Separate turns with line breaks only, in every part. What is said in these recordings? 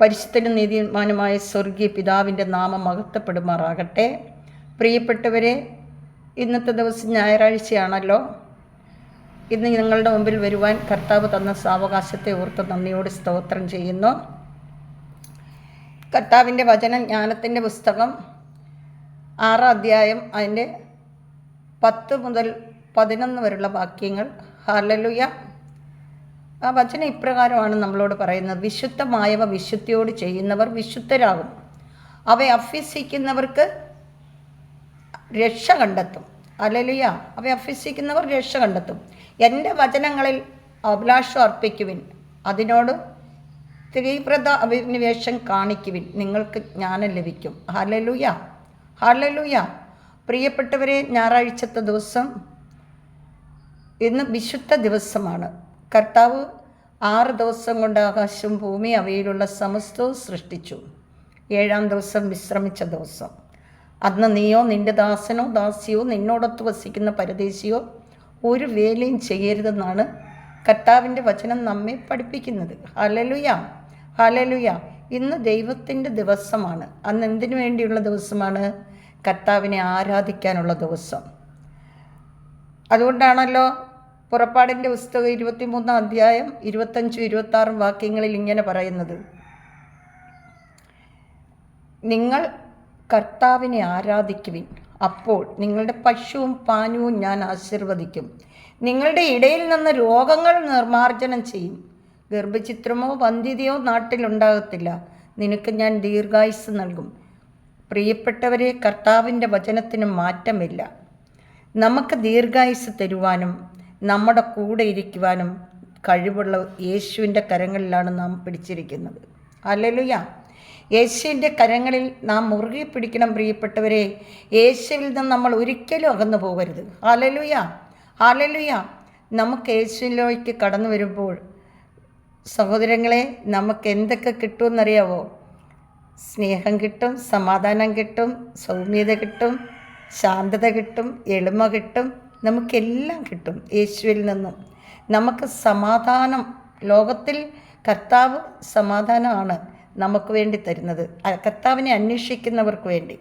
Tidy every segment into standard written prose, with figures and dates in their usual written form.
പരിശുദ്ധനും നീതിമാനുമായ സ്വർഗീയ പിതാവിൻ്റെ നാമം മഹത്വപ്പെടുമാറാകട്ടെ. പ്രിയപ്പെട്ടവരെ, ഇന്നത്തെ ദിവസം ഞായറാഴ്ചയാണല്ലോ. ഇന്ന് നിങ്ങളുടെ മുമ്പിൽ വരുവാൻ കർത്താവ് തന്ന സാവകാശത്തെ ഓർത്ത് നന്ദിയോട് സ്തോത്രം ചെയ്യുന്നു. കർത്താവിൻ്റെ വചനം ജ്ഞാനത്തിൻ്റെ പുസ്തകം 6 അധ്യായം അതിൻ്റെ 10 മുതൽ 11 വരെയുള്ള വാക്യങ്ങൾ. ഹല്ലേലൂയ. ആ വചനം ഇപ്രകാരമാണ് നമ്മളോട് പറയുന്നത്: വിശുദ്ധമായവ വിശുദ്ധിയോട് ചെയ്യുന്നവർ വിശുദ്ധരാകും, അവയെ അഭ്യസിക്കുന്നവർക്ക് രക്ഷ കണ്ടെത്തും. ഹല്ലേലൂയ. അവയെ അഭ്യസിക്കുന്നവർ രക്ഷ കണ്ടെത്തും. എൻ്റെ വചനങ്ങളിൽ അഭിലാഷം അർപ്പിക്കുവിൻ, അതിനോട് തീവ്രത അഭിനിവേശം കാണിക്കുവിൻ, നിങ്ങൾക്ക് ജ്ഞാനം ലഭിക്കും. Hallelujah, hallelujah. പ്രിയപ്പെട്ടവരെ, ഞായറാഴ്ചത്തെ ദിവസം ഇന്ന് വിശുദ്ധ ദിവസമാണ്. കർത്താവ് 6 ദിവസം കൊണ്ട് ആകാശവും ഭൂമി അവയിലുള്ള സമസ്തവും സൃഷ്ടിച്ചു. 7-ാം ദിവസം വിശ്രമിച്ച ദിവസം. അന്ന് നീയോ നിൻ്റെ ദാസനോ ദാസിയോ നിന്നോടൊത്ത് വസിക്കുന്ന പരദേശിയോ ഒരു വേലയും ചെയ്യരുതെന്നാണ് കർത്താവിൻ്റെ വചനം നമ്മെ പഠിപ്പിക്കുന്നത്. Hallelujah, hallelujah. ഇന്ന് ദൈവത്തിൻ്റെ ദിവസമാണ്. അന്ന് എന്തിനു വേണ്ടിയുള്ള ദിവസമാണ്? കർത്താവിനെ ആരാധിക്കാനുള്ള ദിവസം. അതുകൊണ്ടാണല്ലോ പുറപ്പാടിൻ്റെ പുസ്തകം 23-ാം അധ്യായം 25-26 വാക്യങ്ങളിൽ ഇങ്ങനെ പറയുന്നത്: നിങ്ങൾ കർത്താവിനെ ആരാധിക്കുവിൻ, അപ്പോൾ നിങ്ങളുടെ പശുവും പാനവും ഞാൻ ആശീർവദിക്കും. നിങ്ങളുടെ ഇടയിൽ നിന്ന് രോഗങ്ങൾ നിർമ്മാർജ്ജനം ചെയ്യും. ഗർഭഛിദ്രമോ വന്ധ്യതയോ നാട്ടിലുണ്ടാകത്തില്ല. നിനക്ക് ഞാൻ ദീർഘായുസ്സ് നൽകും. പ്രിയപ്പെട്ടവരെ, കർത്താവിൻ്റെ വചനത്തിന് മാറ്റമില്ല. നമുക്ക് ദീർഘായുസ്സ് തരുവാനും നമ്മുടെ കൂടെ ഇരിക്കുവാനും കഴിവുള്ള യേശുവിൻ്റെ കരങ്ങളിലാണ് നാം പിടിച്ചിരിക്കുന്നത്. ഹല്ലേലൂയ. യേശുവിൻ്റെ കരങ്ങളിൽ നാം മുറുകെ പിടിക്കണം. പ്രിയപ്പെട്ടവരെ, യേശുവിൽ നിന്ന് നമ്മൾ ഒരിക്കലും അകന്നു പോകരുത്. Hallelujah, hallelujah. നമുക്ക് യേശുവിലേക്ക് കടന്നു വരുമ്പോൾ സഹോദരങ്ങളെ, നമുക്ക് എന്തൊക്കെ കിട്ടുമെന്നറിയാവോ? സ്നേഹം കിട്ടും, സമാധാനം കിട്ടും, സൗമ്യത കിട്ടും, ശാന്തത കിട്ടും, എളിമ കിട്ടും, നമുക്കെല്ലാം കിട്ടും യേശുവിൽ നിന്നും. നമുക്ക് സമാധാനം, ലോകത്തിൽ കർത്താവ് സമാധാനമാണ് നമുക്ക് വേണ്ടി തരുന്നത്. കർത്താവിനെ അന്വേഷിക്കുന്നവർക്ക് വേണ്ടി.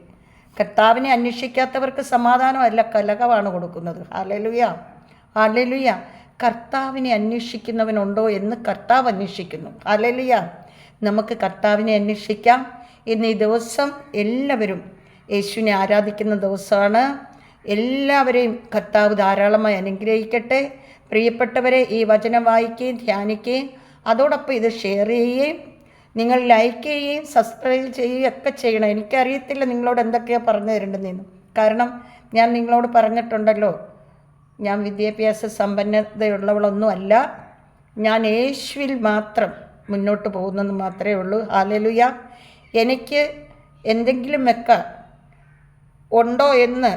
കർത്താവിനെ അന്വേഷിക്കാത്തവർക്ക് സമാധാനമല്ല, കലഹമാണ് കൊടുക്കുന്നത്. Hallelujah, hallelujah. കർത്താവിനെ അന്വേഷിക്കുന്നവനുണ്ടോ എന്ന് കർത്താവ് അന്വേഷിക്കുന്നു. ഹല്ലേലൂയ. നമുക്ക് കർത്താവിനെ അന്വേഷിക്കാം. ഇന്ന് ഈ ദിവസം എല്ലാവരും യേശുവിനെ ആരാധിക്കുന്ന ദിവസമാണ്. എല്ലാവരെയും കർത്താവ് ധാരാളമായി അനുഗ്രഹിക്കട്ടെ. പ്രിയപ്പെട്ടവരെ, ഈ വചനം വായിക്കുകയും ധ്യാനിക്കുകയും അതോടൊപ്പം ഇത് ഷെയർ ചെയ്യുകയും നിങ്ങൾ ലൈക്ക് ചെയ്യുകയും സബ്സ്ക്രൈബ് ചെയ്യുകയും ഒക്കെ ചെയ്യണം. എനിക്കറിയത്തില്ല നിങ്ങളോട് എന്തൊക്കെയാണ് പറഞ്ഞു തരേണ്ടതെന്ന്. കാരണം ഞാൻ നിങ്ങളോട് പറഞ്ഞിട്ടുണ്ടല്ലോ, ഞാൻ വിദ്യാഭ്യാസ സമ്പന്നതയുള്ളവളൊന്നും അല്ല. ഞാൻ യേശുവിൽ മാത്രം മുന്നോട്ട് പോകുന്നെന്ന് മാത്രമേ ഉള്ളൂ. ഹല്ലേലൂയ. എനിക്ക് എന്തെങ്കിലുമൊക്കെ ഉണ്ടോ എന്ന്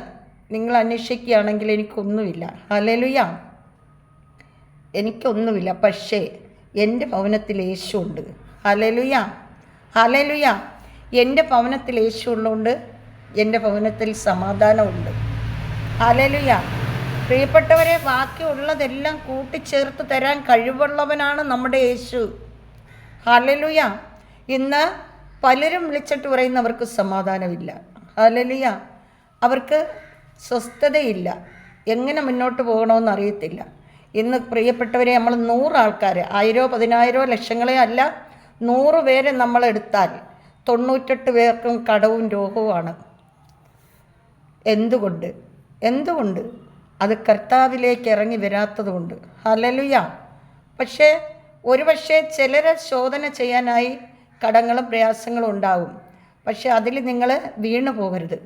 നിങ്ങൾ അന്വേഷിക്കുകയാണെങ്കിൽ എനിക്കൊന്നുമില്ല. ഹല്ലേലൂയ, എനിക്കൊന്നുമില്ല. പക്ഷേ എൻ്റെ ഭവനത്തിൽ യേശു ഉണ്ട്. Hallelujah, hallelujah. എൻ്റെ ഭവനത്തിൽ യേശു ഉള്ളതുകൊണ്ട് എൻ്റെ ഭവനത്തിൽ സമാധാനമുണ്ട്. ഹല്ലേലൂയ. പ്രിയപ്പെട്ടവരെ, ബാക്കിയുള്ളതെല്ലാം കൂട്ടിച്ചേർത്ത് തരാൻ കഴിവുള്ളവനാണ് നമ്മുടെ യേശു. ഹല്ലേലൂയ. ഇന്ന് പലരും വിളിച്ചിട്ട് പറയുന്നവർക്ക് സമാധാനമില്ല. ഹല്ലേലൂയ. അവർക്ക് സ്വസ്ഥതയില്ല, എങ്ങനെ മുന്നോട്ട് പോകണമെന്ന് അറിയത്തില്ല. ഇന്ന് പ്രിയപ്പെട്ടവരെ, നമ്മൾ 100 ആൾക്കാർ, 1000, 10,000 ലക്ഷങ്ങളെ അല്ല, 100 പേരെ നമ്മളെടുത്താൽ 98 പേർക്കും കടവും രോഗവുമാണ്. എന്തുകൊണ്ട്? അത് കർത്താവിലേക്ക് ഇറങ്ങി വരാത്തതുകൊണ്ട്. ഹല്ലേലൂയ. പക്ഷേ ചിലരെ ശോധന ചെയ്യാനായി കടങ്ങളും പ്രയാസങ്ങളും ഉണ്ടാവും. പക്ഷേ അതിൽ നിങ്ങൾ വീണു പോകരുത്.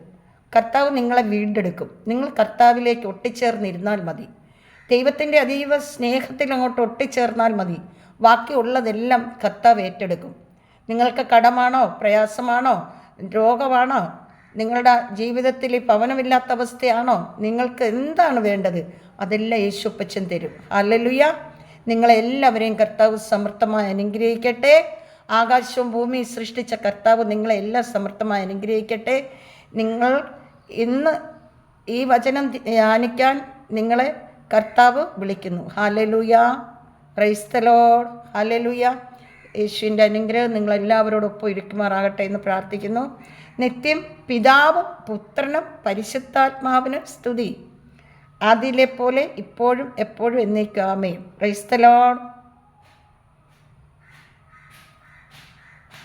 കർത്താവ് നിങ്ങളെ വീണ്ടെടുക്കും. നിങ്ങൾ കർത്താവിലേക്ക് ഒട്ടിച്ചേർന്നിരുന്നാൽ മതി. ദൈവത്തിൻ്റെ അതീവ സ്നേഹത്തിൽ അങ്ങോട്ട് ഒട്ടിച്ചേർന്നാൽ മതി. ബാക്കിയുള്ളതെല്ലാം കർത്താവ് ഏറ്റെടുക്കും. നിങ്ങൾക്ക് കടമാണോ, പ്രയാസമാണോ, രോഗമാണോ, നിങ്ങളുടെ ജീവിതത്തിൽ ഭവനമില്ലാത്ത അവസ്ഥയാണോ, നിങ്ങൾക്ക് എന്താണ് വേണ്ടത്, അതെല്ലാം യേശുപ്പച്ചൻ തരും. ഹല്ലേലൂയ. നിങ്ങളെല്ലാവരെയും കർത്താവ് സമൃദ്ധമായി അനുഗ്രഹിക്കട്ടെ. ആകാശവും ഭൂമിയും സൃഷ്ടിച്ച കർത്താവ് നിങ്ങളെല്ലാം സമൃദ്ധമായി അനുഗ്രഹിക്കട്ടെ. നിങ്ങൾ ഇന്ന് ഈ വചനം ധ്യാനിക്കാൻ നിങ്ങളെ കർത്താവ് വിളിക്കുന്നു. Hallelujah, praise the Lord. Hallelujah. യേശുവിൻ്റെ അനുഗ്രഹം നിങ്ങളെല്ലാവരോടൊപ്പം ഇരിക്കുമാറാകട്ടെ എന്ന് പ്രാർത്ഥിക്കുന്നു. നിത്യം പിതാവും പുത്രനും പരിശുദ്ധാത്മാവിനും സ്തുതി, അതിലെ പോലെ ഇപ്പോഴും എപ്പോഴും എന്നേക്കും ആമേൻ. Praise the Lord.